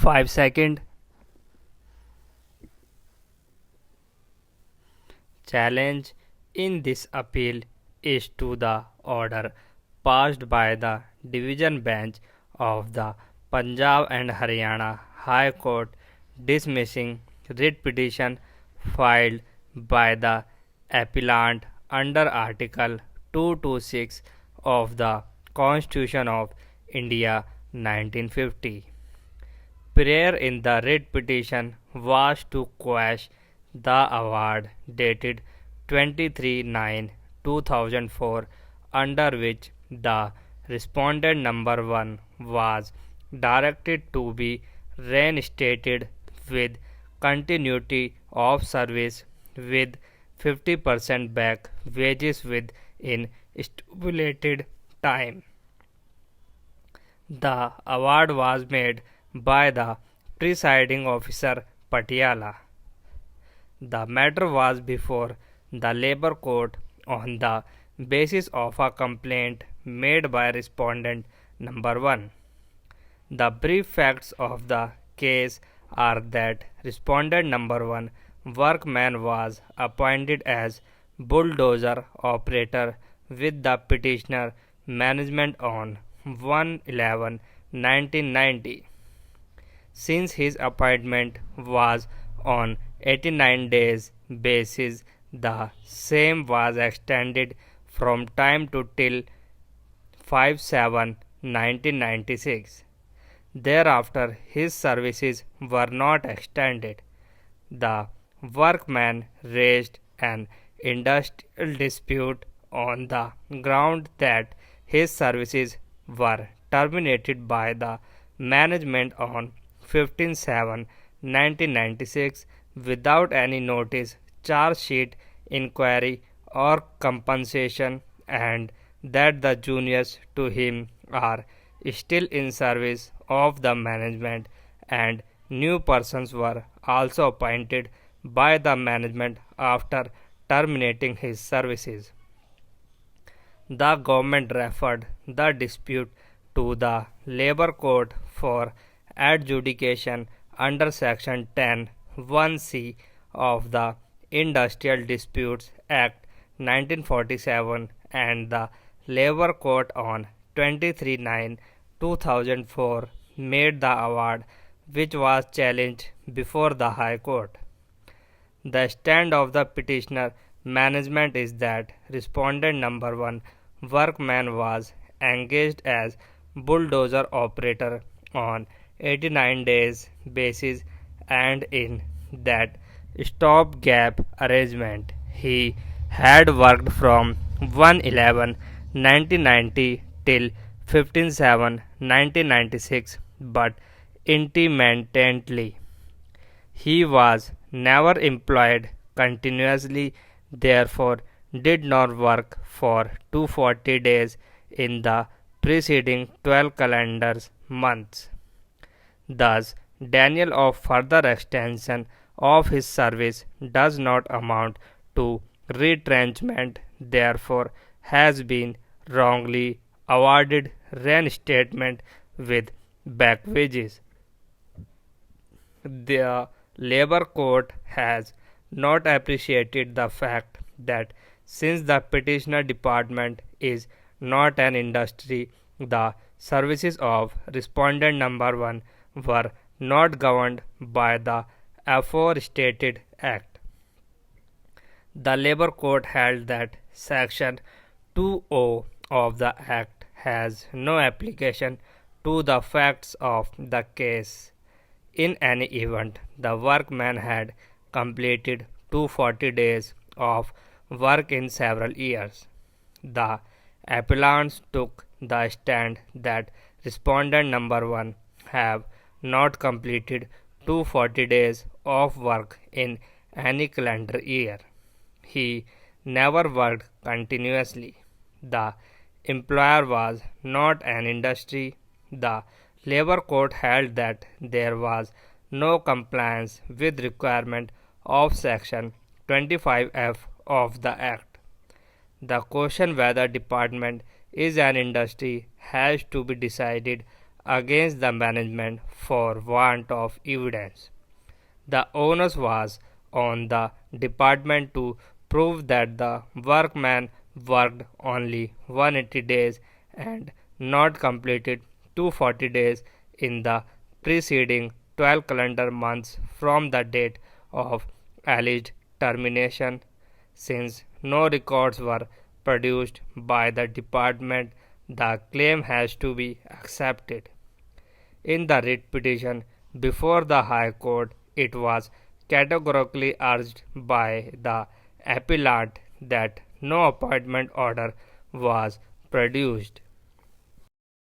5 seconds. Challenge in this appeal is to the order passed by the division bench of the Punjab and Haryana High Court dismissing writ petition filed by the appellant under Article 226 of the Constitution of India 1950. Prayer in the writ petition was to quash the award dated 23/9/2004, under which the respondent number 1 was directed to be reinstated with continuity of service with 50% back wages within stipulated time. The award was made by the presiding officer Patiala. The matter was before the Labour Court on the basis of a complaint made by respondent number 1. The brief facts of the case are that respondent number 1 workman was appointed as bulldozer operator with the petitioner management on 1/11/1990. Since his appointment was on 89 days basis, the same was extended from time to till 5/7/1996. Thereafter, his services were not extended. The workman raised an industrial dispute on the ground that his services were terminated by the management on 15/7/1996 without any notice, charge sheet, inquiry, or compensation, and that the juniors to him are still in service of the management, and new persons were also appointed by the management after terminating his services. The government referred the dispute to the Labour Court for adjudication under Section 10(1)(c) of the Industrial Disputes Act 1947, and the Labour Court on 23/9/2004 made the award, which was challenged before the High Court. The stand of the petitioner management is that respondent number 1 workman was engaged as bulldozer operator on 89 days basis, and in that stopgap arrangement he had worked from 1/11/1990 till 15/7/1996, but intermittently. He was never employed continuously, therefore did not work for 240 days in the preceding 12 calendar months. Thus, denial of further extension of his service does not amount to retrenchment, therefore has been wrongly awarded reinstatement with back wages. The Labour Court has not appreciated the fact that since the petitioner department is not an industry, the services of respondent number 1 were not governed by the aforestated Act. The Labour Court held that Section 2(o) of the Act has no application to the facts of the case. In any event, the workman had completed 240 days of work in several years. The appellants took the stand that respondent number 1 have not completed 240 days of work in any calendar year. He never worked continuously. The employer was not an industry. The Labour Court held that there was no compliance with requirement of Section 25(f) of the Act. The question whether department is an industry has to be decided against the management for want of evidence. The onus was on the department to prove that the workman worked only 180 days and not completed 240 days in the preceding 12 calendar months from the date of alleged termination. Since no records were produced by the department, the claim has to be accepted. In the writ petition before the High Court, it was categorically urged by the appellant that no appointment order was produced.